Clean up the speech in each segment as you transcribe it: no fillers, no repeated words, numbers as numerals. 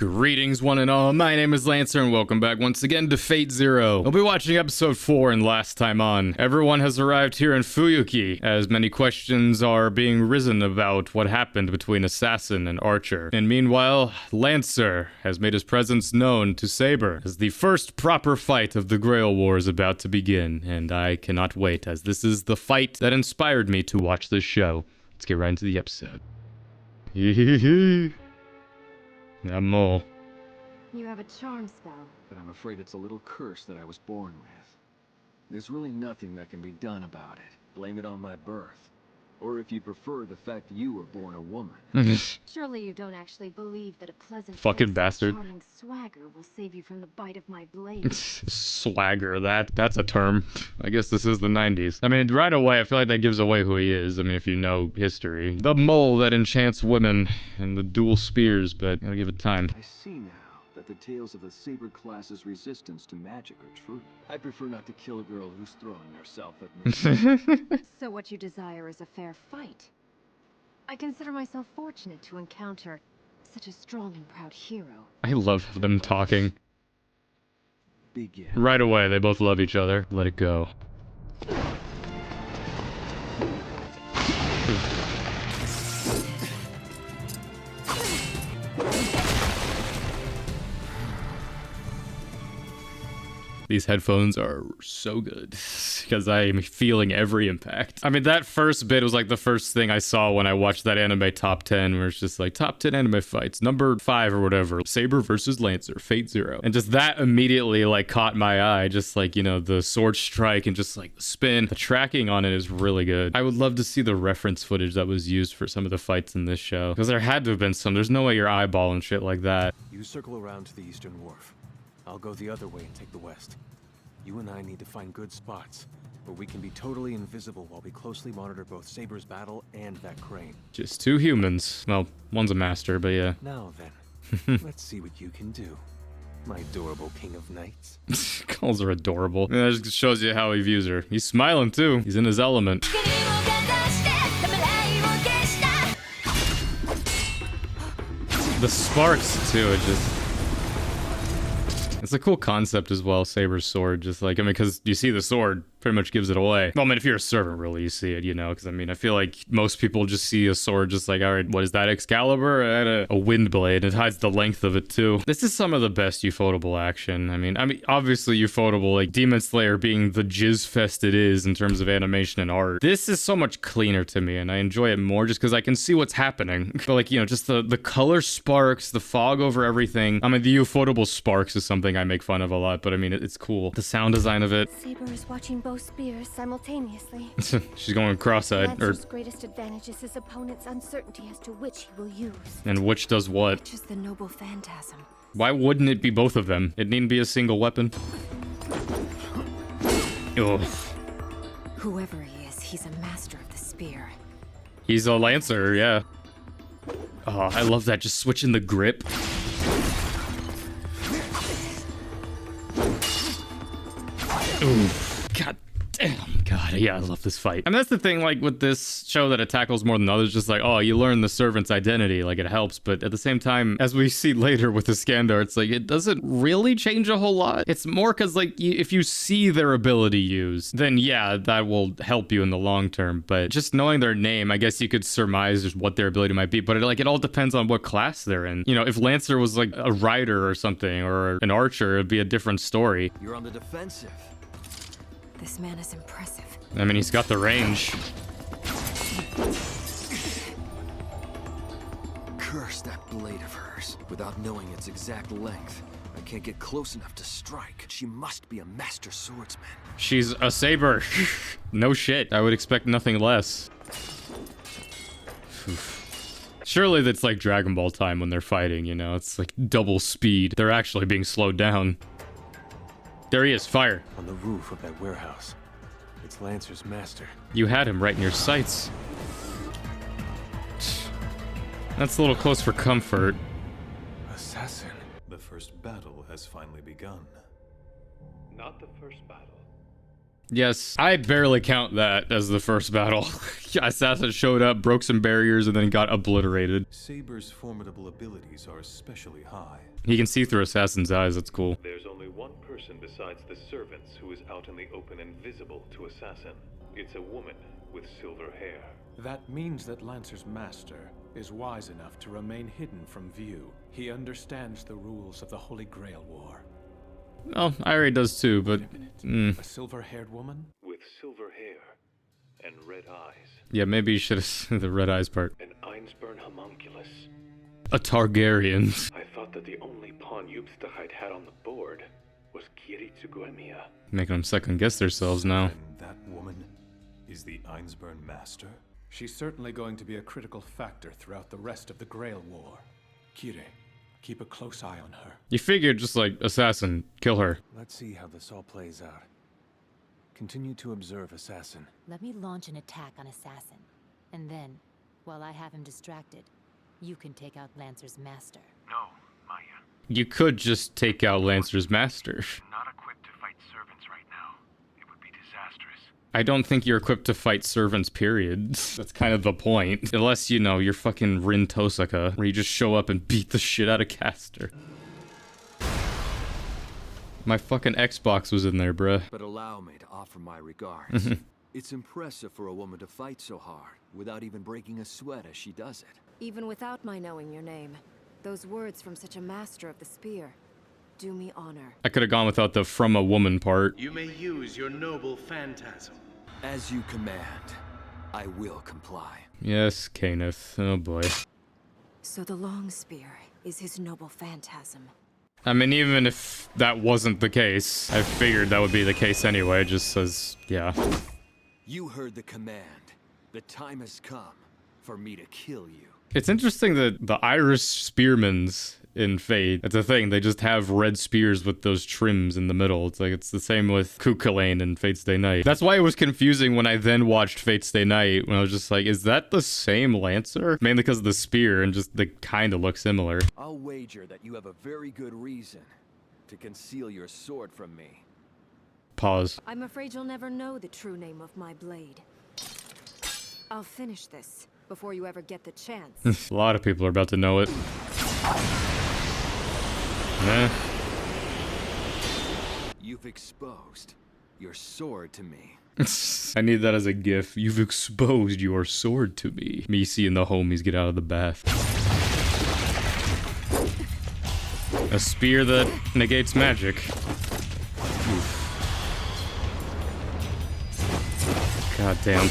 Greetings one and all, my name is Lancer and welcome back once again to Fate Zero. We'll be watching episode 4 and Last Time On. Everyone has arrived here in Fuyuki, as many questions are being risen about what happened between Assassin and Archer. And meanwhile, Lancer has made his presence known to Saber, as the first proper fight of the Grail War is about to begin, and I cannot wait, as this is the fight that inspired me to watch this show. Let's get right into the episode. Hee. That mole. You have a charm spell. But I'm afraid it's a little curse that I was born with. There's really nothing that can be done about it. Blame it on my birth. Or if you prefer, the fact you were born a woman. Surely you don't actually believe that a pleasant fucking bastard. charming swagger will save you from the bite of my blade. Swagger, that's a term. I guess this is the 90s. I mean, right away, I feel like that gives away who he is. I mean, if you know history. The mole that enchants women and the dual spears, but gotta give it time. I see now that the tales of the Saber class's resistance to magic are true. I prefer not to kill a girl who's throwing herself at me. So what you desire is a fair fight. I consider myself fortunate to encounter such a strong and proud hero. I love them talking. Begin. Right away, they both love each other. Let it go. These headphones are so good because I am feeling every impact. I mean, that first bit was like the first thing I saw when I watched that anime top 10, where it's just like top 10 anime fights, number 5 or whatever, Saber versus Lancer, Fate Zero. And just that immediately like caught my eye, just like, you know, the sword strike and just like the spin. The tracking on it is really good. I would love to see the reference footage that was used for some of the fights in this show, because there had to have been some. There's no way you're eyeballing shit like that. You circle around to the eastern wharf. I'll go the other way and take the west. You and I need to find good spots where we can be totally invisible while we closely monitor both Saber's battle and that crane. Just two humans. Well, one's a master, but yeah. Now then, let's see what you can do, my adorable king of knights. Calls her adorable. Yeah, that just shows you how he views her. He's smiling too. He's in his element. The sparks too, it just... It's a cool concept as well, Saber's sword. Just like, I mean, because you see the sword pretty much gives it away. Well, I mean, if you're a servant, really, you see it, you know, because I mean, I feel like most people just see a sword just like, all right, what is that, Excalibur? I had a wind blade. It hides the length of it too. This is some of the best ufotable action. I mean, obviously ufotable, like Demon Slayer being the jizz fest it is in terms of animation and art. This is so much cleaner to me, and I enjoy it more just because I can see what's happening. But like, you know, just the color sparks, the fog over everything. I mean, the ufotable sparks is something I make fun of a lot, but I mean, it's cool. The sound design of it. Saber is watching both spears simultaneously. She's going cross-eyed. Lancer's greatest advantage is his opponent's uncertainty as to which he will use. And which does what? Which is the noble phantasm. Why wouldn't it be both of them? It needn't be a single weapon. Ugh. Whoever he is, he's a master of the spear. He's a Lancer, yeah. Oh, I love that. Just switching the grip. Ooh. God damn. God, yeah, I love this fight. And that's the thing, like, with this show that it tackles more than others, just like, oh, you learn the servant's identity, like, it helps, but at the same time, as we see later with the Skandar, it's like, it doesn't really change a whole lot. It's more because, like, if you see their ability used, then yeah, that will help you in the long term, but just knowing their name, I guess you could surmise just what their ability might be, but it all depends on what class they're in. You know, if Lancer was, like, a rider or something, or an archer, it'd be a different story. You're on the defensive. This man is impressive. I mean, he's got the range. Curse that blade of hers. Without knowing its exact length, I can't get close enough to strike. She must be a master swordsman. She's a Saber. No shit. I would expect nothing less. Surely that's like Dragon Ball time when they're fighting, you know? It's like double speed. They're actually being slowed down. There he is, fire. On the roof of that warehouse. It's Lancer's master. You had him right in your sights. That's a little close for comfort. Assassin. The first battle has finally begun. Not the first battle. Yes, I barely count that as the first battle. Assassin showed up, broke some barriers, and then got obliterated. Saber's formidable abilities are especially high. He can see through Assassin's eyes, that's cool. There's only one person besides the servants who is out in the open and visible to Assassin. It's a woman with silver hair. That means that Lancer's master is wise enough to remain hidden from view. He understands the rules of the Holy Grail War. Oh, Irie does too, but... A silver-haired woman? With silver hair and red eyes. Yeah, maybe you should have seen the red eyes part. An Einsburn homunculus. A Targaryen. I thought that the only pawn Yubstahite had on the board was Kiritsuguemia. Making them second guess themselves now. And that woman is the Einsburn master? She's certainly going to be a critical factor throughout the rest of the Grail War. Kire, keep a close eye on her. You figured just like, Assassin, kill her. Let's see how this all plays out. Continue to observe Assassin. Let me launch an attack on Assassin. And then, while I have him distracted, you can take out Lancer's master. No, Maya. You could just take out Lancer's master. Not equipped to fight servants right now. It would be disastrous. I don't think you're equipped to fight servants, period. That's kind of the point. Unless, you know, you're fucking Rin Tosaka, where you just show up and beat the shit out of Caster. My fucking Xbox was in there, bruh. But allow me to offer my regards. It's impressive for a woman to fight so hard, without even breaking a sweat as she does it. Even without my knowing your name, those words from such a master of the spear do me honor. I could have gone without the from a woman part. You may use your noble phantasm. As you command, I will comply. Yes, Kenneth. Oh boy. So the long spear is his noble phantasm. I mean, even if that wasn't the case, I figured that would be the case anyway, just says, yeah. You heard the command. The time has come for me to kill you. It's interesting that the Irish spearmans in Fate, it's a thing, they just have red spears with those trims in the middle. It's like, it's the same with Cuchulainn in Fate's Day Night. That's why it was confusing when I then watched Fate's Day Night, when I was just like, is that the same Lancer? Mainly because of the spear and just they kind of look similar. I'll wager that you have a very good reason to conceal your sword from me. Pause. I'm afraid you'll never know the true name of my blade. I'll finish this before you ever get the chance. A lot of people are about to know it. You've exposed your sword to me. I need that as a gif. You've exposed your sword to me. Me seeing the homies get out of the bath. A spear that negates magic. Oof. God damn.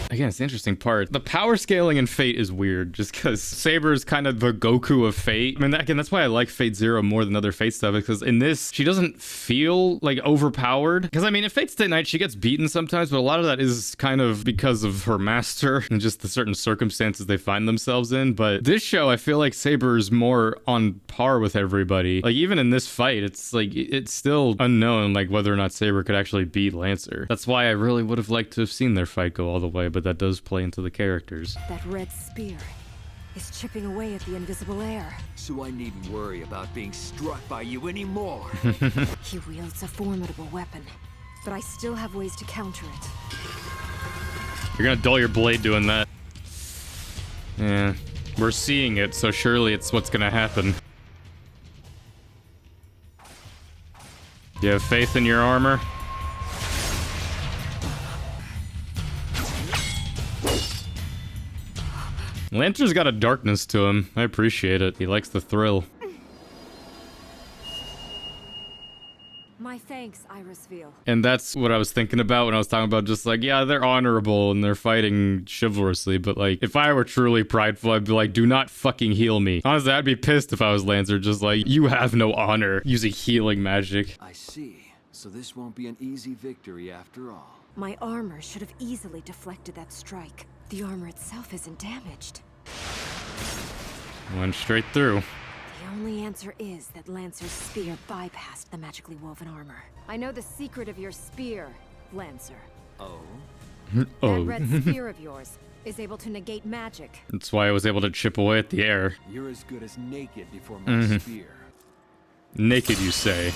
Again, it's the interesting part. The power scaling in Fate is weird, just because Saber is kind of the Goku of Fate. I mean, again, that's why I like Fate Zero more than other Fate stuff, because in this, she doesn't feel, like, overpowered. Because, I mean, in Fate's Day Night, she gets beaten sometimes, but a lot of that is kind of because of her master and just the certain circumstances they find themselves in. But this show, I feel like Saber is more on par with everybody. Like, even in this fight, it's, like, it's still unknown, like, whether or not Saber could actually beat Lancer. That's why I really would have liked to have seen their fight go all the way, but that does play into the characters. That red spear is chipping away at the invisible air. So I needn't worry about being struck by you anymore. He wields a formidable weapon, but I still have ways to counter it. You're gonna dull your blade doing that. Yeah, we're seeing it, so surely it's what's gonna happen. Do you have faith in your armor? Lancer's got a darkness to him. I appreciate it. He likes the thrill. My thanks, Irisveal. And that's what I was thinking about when I was talking about just like, yeah, they're honorable and they're fighting chivalrously, but like, if I were truly prideful, I'd be like, do not fucking heal me. Honestly, I'd be pissed if I was Lancer, just like, you have no honor using healing magic. I see. So this won't be an easy victory after all. My armor should have easily deflected that strike. The armor itself isn't damaged. Went straight through. The only answer is that Lancer's spear bypassed the magically woven armor. I know the secret of your spear, Lancer. Oh? That Oh, red spear of yours is able to negate magic. that's why I was able to chip away at the air. You're as good as naked before my spear. Naked, you say?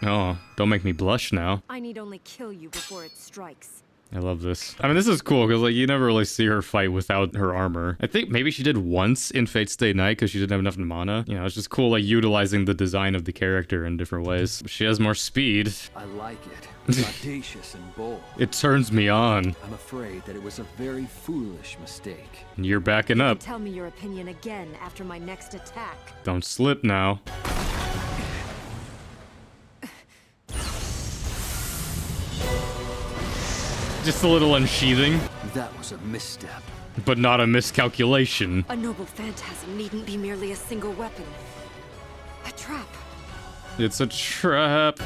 Oh, don't make me blush now. I need only kill you before it strikes. I love this. I mean, this is cool because like you never really see her fight without her armor. I think maybe she did once in Fate Stay Night because she didn't have enough mana. You know, it's just cool like utilizing the design of the character in different ways. She has more speed. I like it. It's audacious and bold. It turns me on. I'm afraid that it was a very foolish mistake. And you're backing up. Tell me your opinion again after my next attack. Don't slip now. Just a little unsheathing, That was a misstep. but not a miscalculation. A noble phantasm needn't be merely a single weapon. A trap. It's a trap.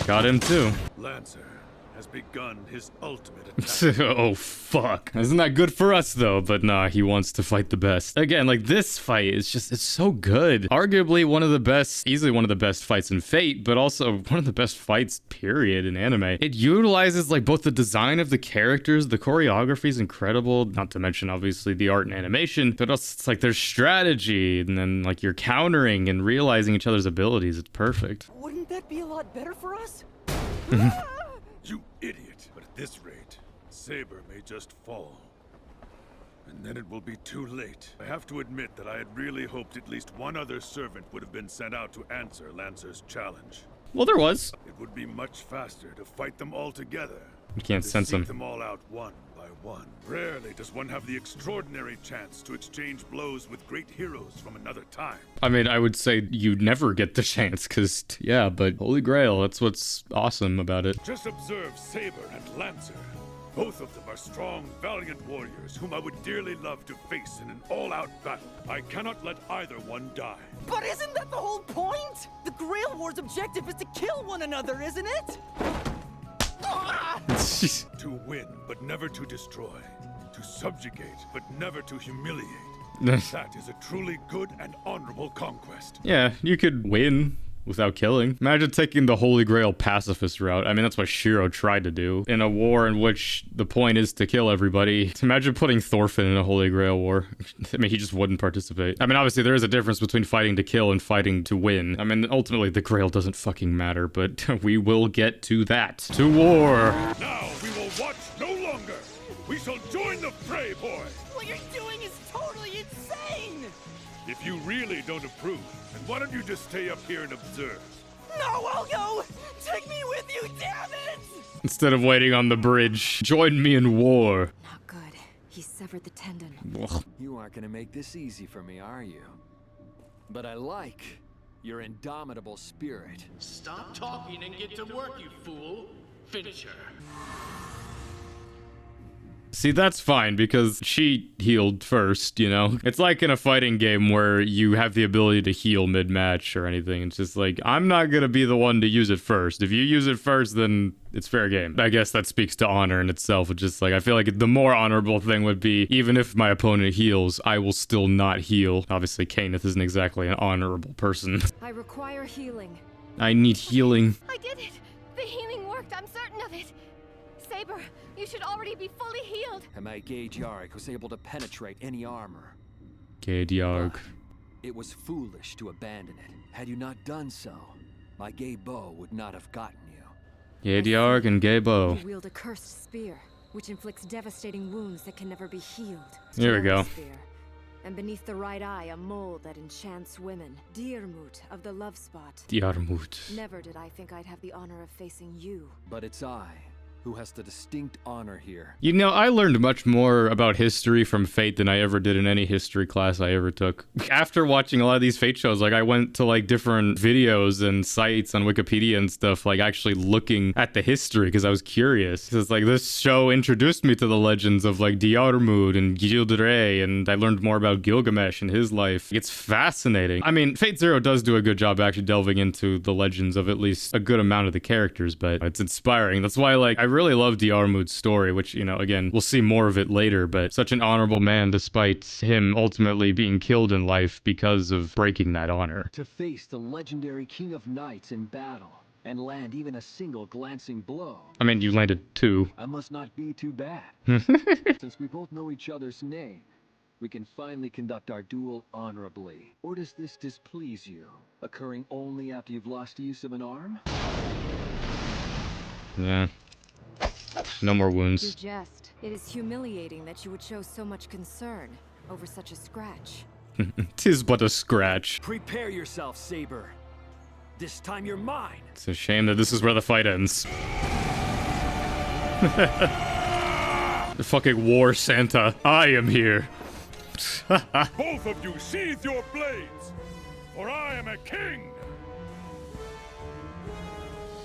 Got him too. Lancer has begun his ultimate attack. Oh fuck. Isn't that good for us though? But nah, he wants to fight the best. Again, like this fight is just, it's so good. Arguably one of the best, easily one of the best fights in Fate, but also one of the best fights period in anime. It utilizes like both the design of the characters, the choreography is incredible, not to mention obviously the art and animation, but also it's like there's strategy and then like you're countering and realizing each other's abilities. It's perfect. Wouldn't that be a lot better for us? You idiot! But at this rate, Saber may just fall. And then it will be too late. I have to admit that I had really hoped at least one other servant would have been sent out to answer Lancer's challenge. Well, there was. It would be much faster to fight them all together. You can't To sense seek him. them all out one by one. Rarely does one have the extraordinary chance to exchange blows with great heroes from another time. I mean, I would say you never get the chance, because, yeah, but Holy Grail, that's what's awesome about it. Just observe Saber and Lancer. Both of them are strong, valiant warriors whom I would dearly love to face in an all-out battle. I cannot let either one die. But isn't that the whole point? The Grail War's objective is to kill one another, isn't it? Ah! To win, but never to destroy. To subjugate, but never to humiliate. That is a truly good and honorable conquest. Yeah, you could win without killing. Imagine taking the Holy Grail pacifist route. I mean, that's what Shiro tried to do in a war in which the point is to kill everybody. Imagine putting Thorfinn in a Holy Grail war. I mean, he just wouldn't participate. I mean, obviously, there is a difference between fighting to kill and fighting to win. I mean, ultimately, the Grail doesn't fucking matter, but we will get to that. To war! Now we will watch no longer. We shall join the fray, boy. What you're doing is totally insane! If you really don't approve, then why don't you just stay up here and observe? No, I'll go! Take me with you, damn it! Instead of waiting on the bridge, join me in war. Not good. He severed the tendon. Ugh. You aren't gonna make this easy for me, are you? But I like your indomitable spirit. Stop talking and get to work, you fool. Finish her. See, that's fine because she healed first, you know? It's like in a fighting game where you have the ability to heal mid-match or anything. It's just like, I'm not gonna be the one to use it first. If you use it first, then it's fair game. I guess that speaks to honor in itself. It's just like, I feel like the more honorable thing would be, even if my opponent heals, I will still not heal. Obviously, Kenneth isn't exactly an honorable person. I require healing. I need healing. I did it! The healing worked, I'm certain of it! Saber, you should already be fully healed! And my gauge Yarick was able to penetrate any armor. Gadiarg. It was foolish to abandon it. Had you not done so, my gay bow would not have gotten you. Gadiarg and Gaybo. You wield a cursed spear, which inflicts devastating wounds that can never be healed. Here we go. Spear. And beneath the right eye, a mold that enchants women. Diarmut of the Love Spot. Diarmut. Never did I think I'd have the honor of facing you. But it's I who has the distinct honor here. You know, I learned much more about history from Fate than I ever did in any history class I ever took. After watching a lot of these Fate shows, like I went to like different videos and sites on Wikipedia and stuff, like actually looking at the history because I was curious. It's like this show introduced me to the legends of like Diarmut and Gilderay, and I learned more about Gilgamesh and his life. It's fascinating. I mean, Fate Zero does do a good job actually delving into the legends of at least a good amount of the characters, but it's inspiring. That's why like I really love Diarmut's story, which, you know, again, we'll see more of it later, but such an honorable man despite him ultimately being killed in life because of breaking that honor. To face the legendary King of Knights in battle, and land even a single glancing blow. I mean, you landed 2. I must not be too bad. Since we both know each other's name, we can finally conduct our duel honorably. Or does this displease you? Occurring only after you've lost use of an arm? Yeah. No more You wounds. jest. It is humiliating that you would show so much concern over such a scratch. 'Tis but a scratch. Prepare yourself, Saber. This time you're mine. It's a shame that this is where the fight ends. The fucking war Santa. I am here. Both of you sheathe your blades, for I am a king.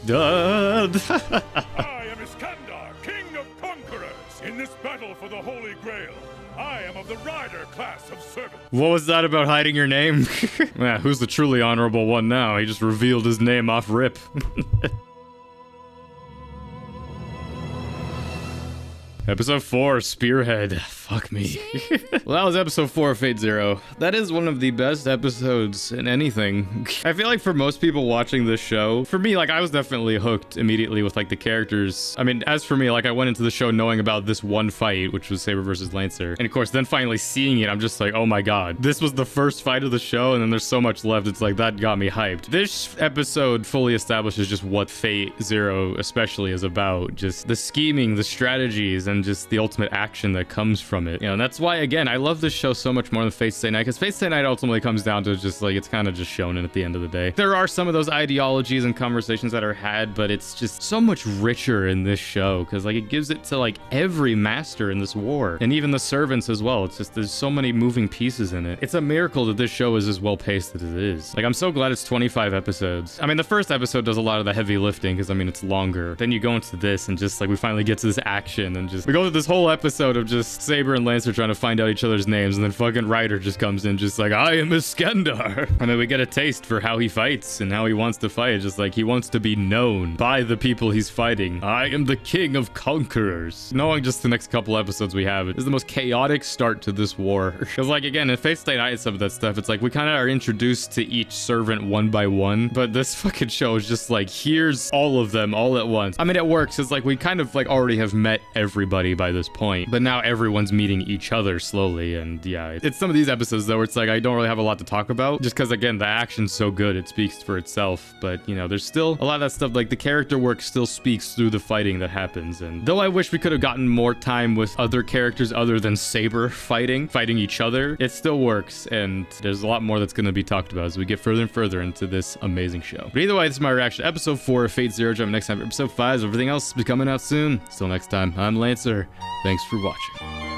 I am Iskandar, king of conquerors. In this battle for the Holy Grail, I am of the rider class of servants. What was that about hiding your name? Yeah, who's the truly honorable one now? He just revealed his name off rip. Episode 4, Spearhead. Fuck me. Well, that was episode 4 of Fate Zero. That is one of the best episodes in anything. I feel like for most people watching this show, for me, like, I was definitely hooked immediately with, like, the characters. I mean, as for me, like, I went into the show knowing about this one fight, which was Saber versus Lancer. And of course, then finally seeing it, I'm just like, oh my god. This was the first fight of the show, and then there's so much left. It's like, that got me hyped. This episode fully establishes just what Fate Zero especially is about. Just the scheming, the strategies, and just the ultimate action that comes from it. You know, and that's why, again, I love this show so much more than Fate Stay Night, because Fate Stay Night ultimately comes down to just like, it's kind of just shonen at the end of the day. There are some of those ideologies and conversations that are had, but it's just so much richer in this show, because like, it gives it to like every master in this war, and even the servants as well. It's just, there's so many moving pieces in it. It's a miracle that this show is as well paced as it is. Like, I'm so glad it's 25 episodes. I mean, the first episode does a lot of the heavy lifting, because I mean, it's longer. Then you go into this, and just like, we finally get to this action, and just, we go through this whole episode of just Saber and Lancer trying to find out each other's names, and then fucking Ryder just comes in just like, I am Iskandar. I mean, we get a taste for how he fights and how he wants to fight. Just like, he wants to be known by the people he's fighting. I am the king of conquerors. Knowing just the next couple episodes we have, it is the most chaotic start to this war. Because like, again, in Fate Stay Night and some of that stuff, it's like, we kind of are introduced to each servant one by one, but this fucking show is just like, here's all of them all at once. I mean, it works. It's like, we kind of like already have met everybody by this point, but now everyone's meeting each other slowly. And yeah, it's some of these episodes though where it's like, I don't really have a lot to talk about, just because again, the action's so good, it speaks for itself. But you know, there's still a lot of that stuff, like the character work still speaks through the fighting that happens. And though I wish we could have gotten more time with other characters other than Saber fighting each other, it still works. And there's a lot more that's going to be talked about as we get further and further into this amazing show. But either way, this is my reaction to episode 4 of Fate Zero. Jump next time for episode 5. Everything else will be coming out soon. Till next time, I'm Lancer. Thanks for watching.